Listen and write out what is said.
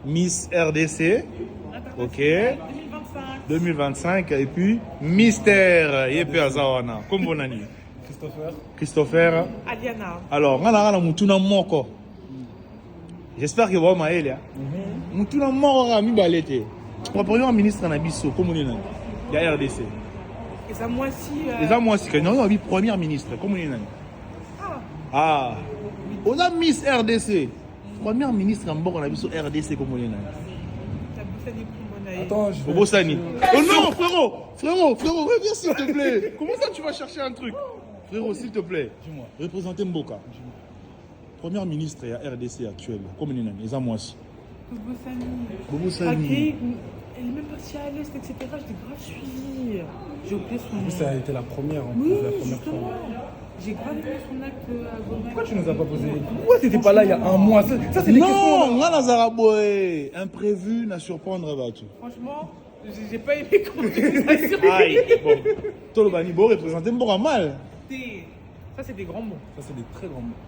Miss RDC. Ok. 2025. 2025. Et puis Mystère. Yepe Azawana. Comme bon année. Christopher. Aliana. Alors, on a Moutuna Moko. J'espère que vous avez Maëlia. Moutuna Moko a mis balete. Pour le premier ministre en Abisso, comme on est là. Il y a RDC. Et ça, moi aussi. Les hommes, moi, c'est que nous avons premier ministre, comme on est là. Ah. On a Miss RDC. Premier ministre en bas, on a vu sur RDC, comme on est là. Attends, je vais... Bobosani. Oh non, frérot, reviens s'il te plaît. Comment ça tu vas chercher un truc? Frérot, s'il te plaît. Dis-moi. Représentez Mboka. Premier ministre et RDC actuel, comme on est là. Les hommes, moi aussi. Bobosani. Elle est même partie à l'Est, etc. J'étais grave suivie. J'ai oublié son nom. Ça a été la première, en Oui, plus, la première justement. fois. J'ai grave aimé son acte à Goma. Pourquoi tu nous as pas posé? Pourquoi t'étais pas là il y a un mois? Ça, c'est les questions. Non, on a Nazaraboé. Imprévu, n'a surprendre battu. Franchement, j'ai pas aimé comment tu nous as surpris. Aïe, bon. Tolobani, bon, représentez Mboka mal. Ça, c'est des grands mots. Ça, c'est des très grands mots.